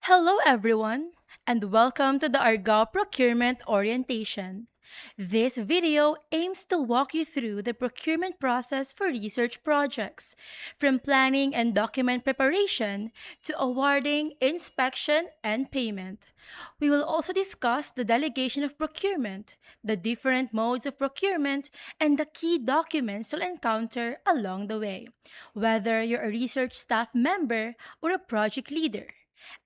Hello, everyone, and welcome to the RGAO Procurement Orientation. This video aims to walk you through the procurement process for research projects, from planning and document preparation to awarding, inspection, and payment. We will also discuss the delegation of procurement, the different modes of procurement, and the key documents you'll encounter along the way, whether you're a research staff member or a project leader.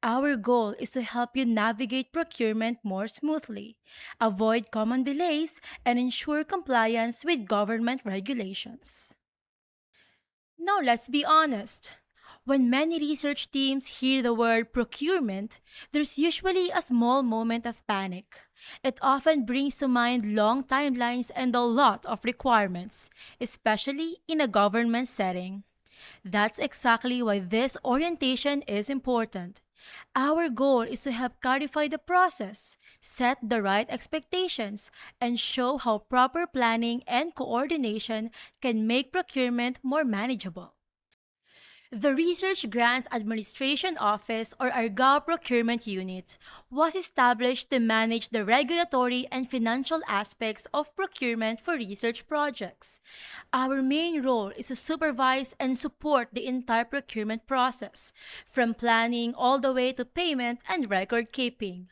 Our goal is to help you navigate procurement more smoothly, avoid common delays, and ensure compliance with government regulations. Now, let's be honest. When many research teams hear the word procurement, there's usually a small moment of panic. It often brings to mind long timelines and a lot of requirements, especially in a government setting. That's exactly why this orientation is important. Our goal is to help clarify the process, set the right expectations, and show how proper planning and coordination can make procurement more manageable. The Research Grants Administration Office, or RGAO Procurement Unit, was established to manage the regulatory and financial aspects of procurement for research projects. Our main role is to supervise and support the entire procurement process, from planning all the way to payment and record keeping.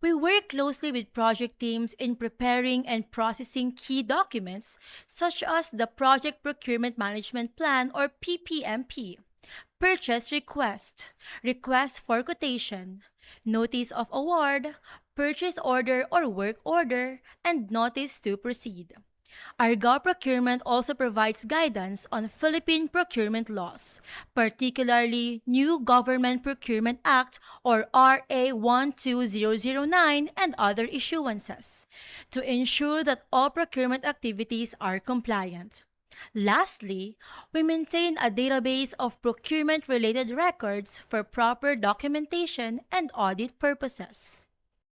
We work closely with project teams in preparing and processing key documents, such as the Project Procurement Management Plan, or PPMP, Purchase Request, Request for Quotation, Notice of Award, Purchase Order or Work Order, and Notice to Proceed. Argao Procurement also provides guidance on Philippine procurement laws, particularly New Government Procurement Act, or RA 12009, and other issuances, to ensure that all procurement activities are compliant. Lastly, we maintain a database of procurement-related records for proper documentation and audit purposes.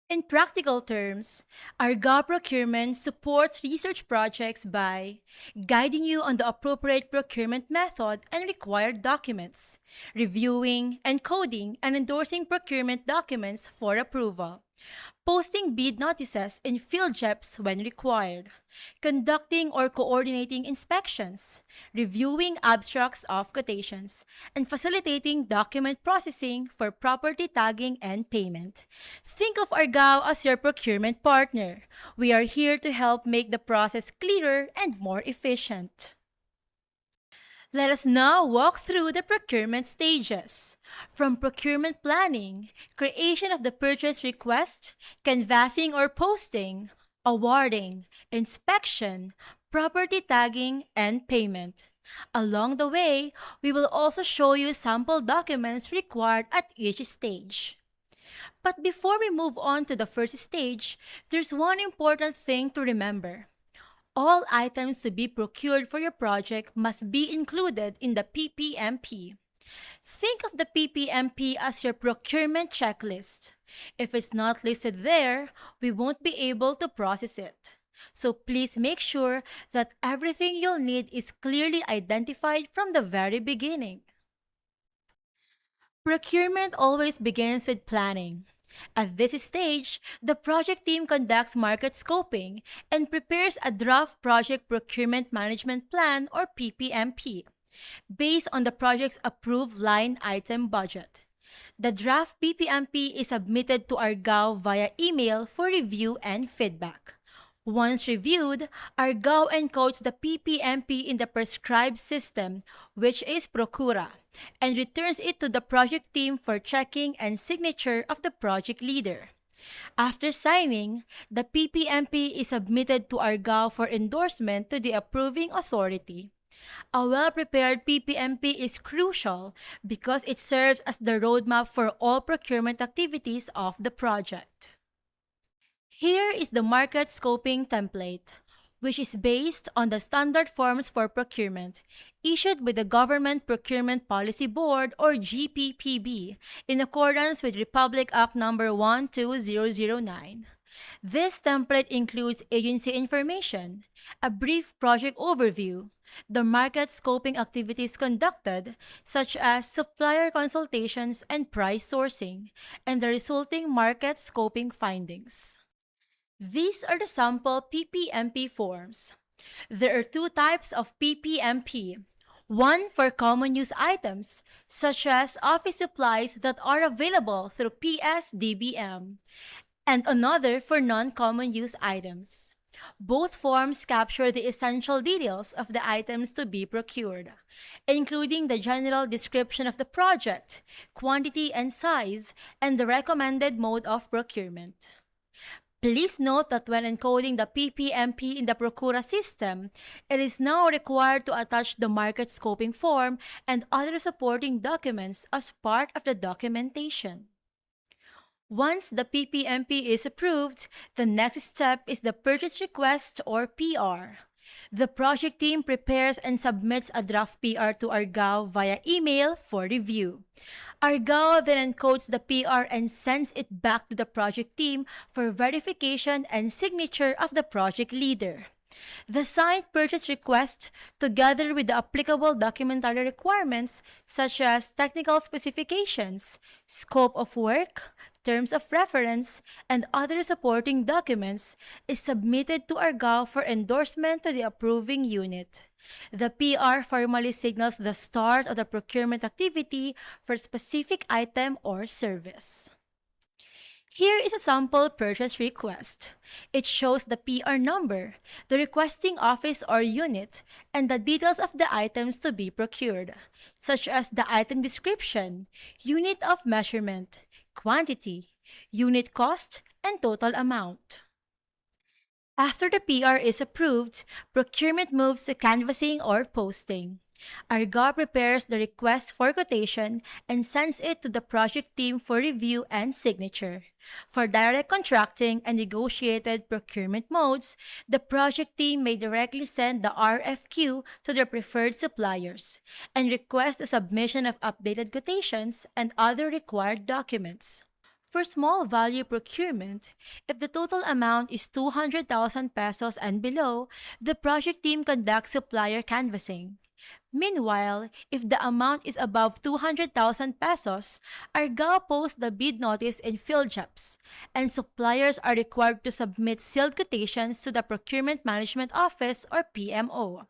In practical terms, RGAO Procurement supports research projects by guiding you on the appropriate procurement method and required documents, reviewing, encoding, and endorsing procurement documents for approval, posting bid notices in field JEPs when required, conducting or coordinating inspections, reviewing abstracts of quotations, and facilitating document processing for property tagging and payment. Think of Argao as your procurement partner. We are here to help make the process clearer and more efficient. Let us now walk through the procurement stages. From procurement planning, creation of the purchase request, canvassing or posting, awarding, inspection, property tagging, and payment. Along the way, we will also show you sample documents required at each stage. But before we move on to the first stage, there's one important thing to remember. All items to be procured for your project must be included in the PPMP. Think of the PPMP as your procurement checklist. If it's not listed there, we won't be able to process it. So please make sure that everything you'll need is clearly identified from the very beginning. Procurement always begins with planning. At this stage, the project team conducts market scoping and prepares a draft project procurement management plan, or PPMP, based on the project's approved line item budget. The draft PPMP is submitted to Argao via email for review and feedback. Once reviewed, Argao encodes the PPMP in the prescribed system, which is Procura, and returns it to the project team for checking and signature of the project leader. After signing, the PPMP is submitted to Argao for endorsement to the approving authority. A well-prepared PPMP is crucial because it serves as the roadmap for all procurement activities of the project. Here is the market scoping template, which is based on the standard forms for procurement issued by the Government Procurement Policy Board, or GPPB, in accordance with Republic Act No. 12009. This template includes agency information, a brief project overview, the market scoping activities conducted, such as supplier consultations and price sourcing, and the resulting market scoping findings. These are the sample PPMP forms. There are two types of PPMP. One for common use items, such as office supplies that are available through PSDBM, and another for non-common use items. Both forms capture the essential details of the items to be procured, including the general description of the project, quantity and size, and the recommended mode of procurement. Please note that when encoding the PPMP in the Procura system, it is now required to attach the market scoping form and other supporting documents as part of the documentation. Once the PPMP is approved, the next step is the purchase request or PR. The project team prepares and submits a draft PR to RGAO via email for review. RGAO then encodes the PR and sends it back to the project team for verification and signature of the project leader. The signed purchase request, together with the applicable documentary requirements such as technical specifications, scope of work, terms of reference, and other supporting documents, is submitted to RGAO for endorsement to the approving unit. The PR formally signals the start of the procurement activity for a specific item or service. Here is a sample purchase request. It shows the PR number, the requesting office or unit, and the details of the items to be procured, such as the item description, unit of measurement, quantity, unit cost, and total amount. After the PR is approved, procurement moves to canvassing or posting. RGAO prepares the request for quotation and sends it to the project team for review and signature. For direct contracting and negotiated procurement modes, the project team may directly send the RFQ to their preferred suppliers and request the submission of updated quotations and other required documents. For small value procurement, if the total amount is 200,000 pesos and below, the project team conducts supplier canvassing. Meanwhile, if the amount is above 200,000 pesos, RGAO posts the bid notice in field jobs, and suppliers are required to submit sealed quotations to the Procurement Management Office or PMO.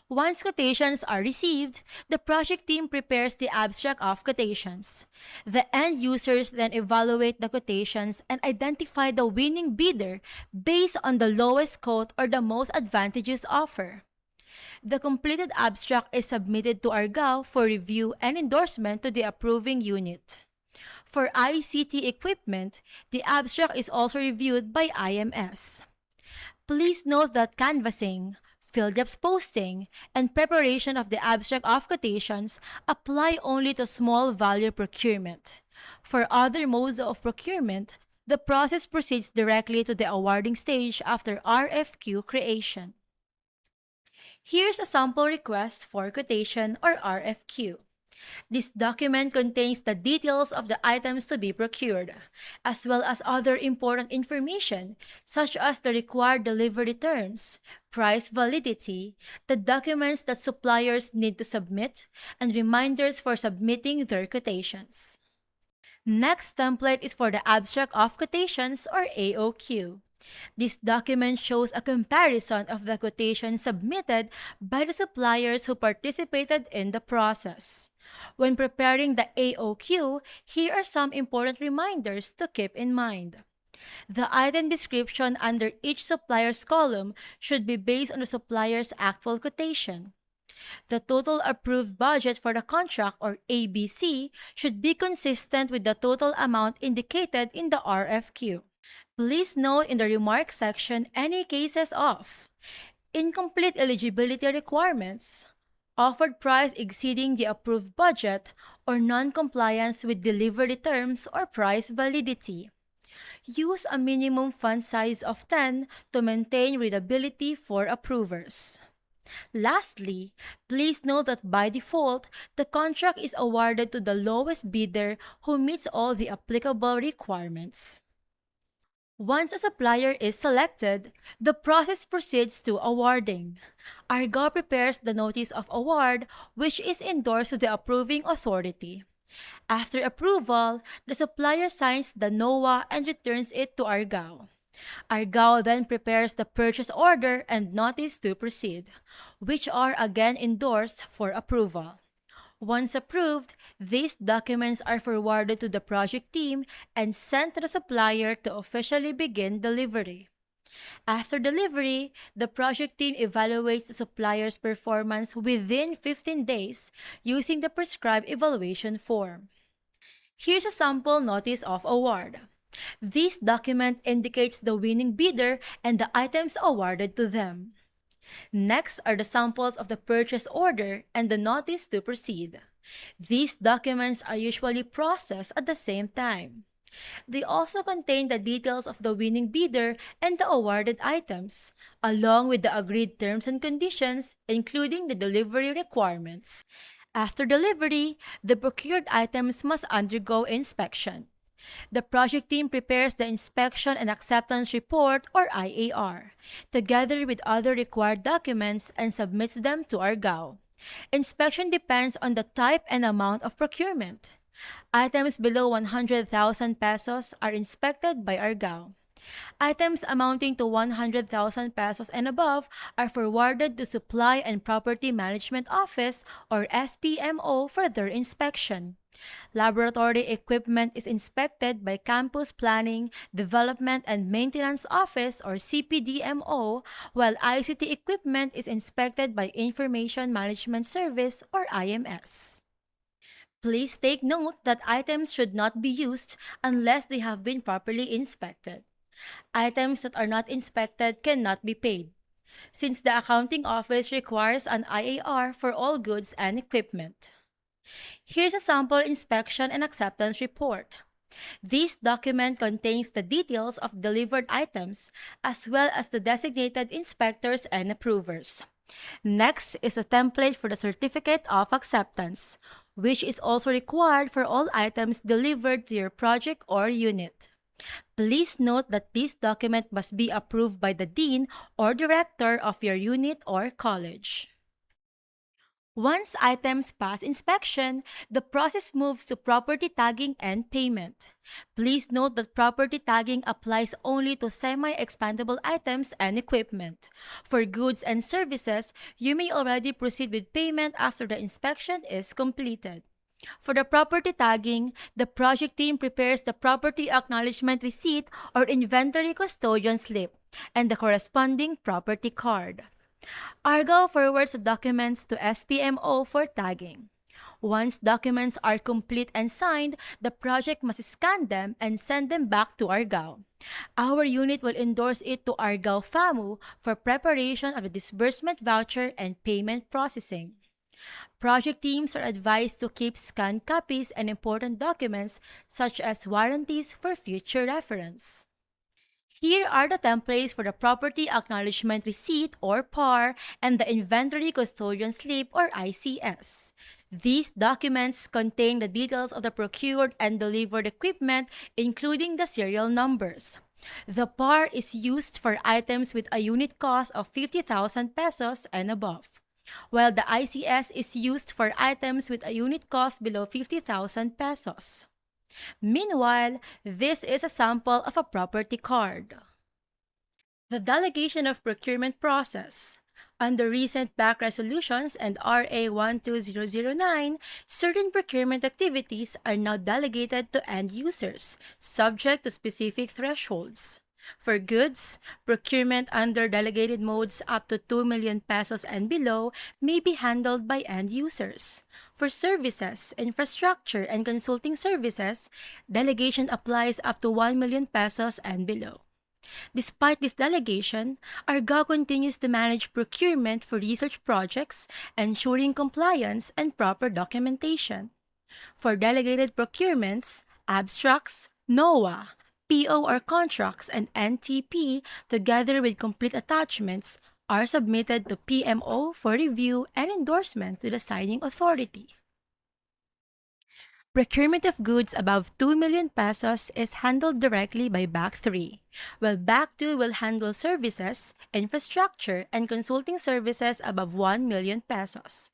Once quotations are received, the project team prepares the abstract of quotations. The end users then evaluate the quotations and identify the winning bidder based on the lowest quote or the most advantageous offer. The completed abstract is submitted to RGAO for review and endorsement to the approving unit. For ICT equipment, the abstract is also reviewed by IMS. Please note that canvassing, field jobs posting, and preparation of the abstract of quotations apply only to small value procurement. For other modes of procurement, the process proceeds directly to the awarding stage after RFQ creation. Here's a sample request for quotation or RFQ. This document contains the details of the items to be procured, as well as other important information such as the required delivery terms, price validity, the documents that suppliers need to submit, and reminders for submitting their quotations. Next template is for the Abstract of Quotations or AOQ. This document shows a comparison of the quotations submitted by the suppliers who participated in the process. When preparing the AOQ, here are some important reminders to keep in mind. The item description under each supplier's column should be based on the supplier's actual quotation. The total approved budget for the contract, or ABC, should be consistent with the total amount indicated in the RFQ. Please note in the remarks section any cases of incomplete eligibility requirements, offered price exceeding the approved budget, or non-compliance with delivery terms or price validity. Use a minimum fund size of 10 to maintain readability for approvers. Lastly, please note that by default, the contract is awarded to the lowest bidder who meets all the applicable requirements. Once a supplier is selected, the process proceeds to awarding. RGAO prepares the notice of award, which is endorsed to the approving authority. After approval, the supplier signs the NOA and returns it to RGAO. RGAO then prepares the purchase order and notice to proceed, which are again endorsed for approval. Once approved, these documents are forwarded to the project team and sent to the supplier to officially begin delivery. After delivery, the project team evaluates the supplier's performance within 15 days using the prescribed evaluation form. Here's a sample notice of award. This document indicates the winning bidder and the items awarded to them. Next are the samples of the purchase order and the notice to proceed. These documents are usually processed at the same time. They also contain the details of the winning bidder and the awarded items, along with the agreed terms and conditions, including the delivery requirements. After delivery, the procured items must undergo inspection. The project team prepares the Inspection and Acceptance Report or IAR, together with other required documents and submits them to RGAO. Inspection depends on the type and amount of procurement. Items below 100,000 pesos are inspected by RGAO. Items amounting to 100,000 pesos and above are forwarded to Supply and Property Management Office or SPMO for their inspection. Laboratory equipment is inspected by Campus Planning, Development and Maintenance Office or CPDMO, while ICT equipment is inspected by Information Management Service or IMS. Please take note that items should not be used unless they have been properly inspected. Items that are not inspected cannot be paid, since the accounting office requires an IAR for all goods and equipment. Here's a sample inspection and acceptance report. This document contains the details of delivered items as well as the designated inspectors and approvers. Next is a template for the certificate of acceptance, which is also required for all items delivered to your project or unit. Please note that this document must be approved by the dean or director of your unit or college. Once items pass inspection, the process moves to property tagging and payment. Please note that property tagging applies only to semi-expandable items and equipment. For goods and services, you may already proceed with payment after the inspection is completed. For the property tagging, the project team prepares the property acknowledgement receipt or inventory custodian slip and the corresponding property card. RGAO forwards the documents to SPMO for tagging. Once documents are complete and signed, the project must scan them and send them back to RGAO. Our unit will endorse it to RGAO FAMU for preparation of the disbursement voucher and payment processing. Project teams are advised to keep scanned copies and important documents such as warranties for future reference. Here are the templates for the Property Acknowledgement Receipt or PAR and the Inventory Custodian Slip or ICS. These documents contain the details of the procured and delivered equipment, including the serial numbers. The PAR is used for items with a unit cost of 50,000 pesos and above, while the ICS is used for items with a unit cost below 50,000 pesos. Meanwhile, this is a sample of a property card. The delegation of procurement process. Under recent back resolutions and RA 12009, certain procurement activities are now delegated to end users, subject to specific thresholds. For goods, procurement under delegated modes up to 2 million pesos and below may be handled by end users. For services, infrastructure, and consulting services, delegation applies up to 1 million pesos and below. Despite this delegation, RGAO continues to manage procurement for research projects, ensuring compliance and proper documentation. For delegated procurements, abstracts, NOA, PO or contracts, and NTP, together with complete attachments, are submitted to PMO for review and endorsement to the signing authority. Procurement of goods above 2 million pesos is handled directly by BAC 3, while BAC 2 will handle services, infrastructure, and consulting services above 1 million pesos.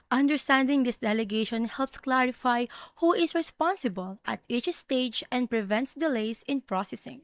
Understanding this delegation helps clarify who is responsible at each stage and prevents delays in processing.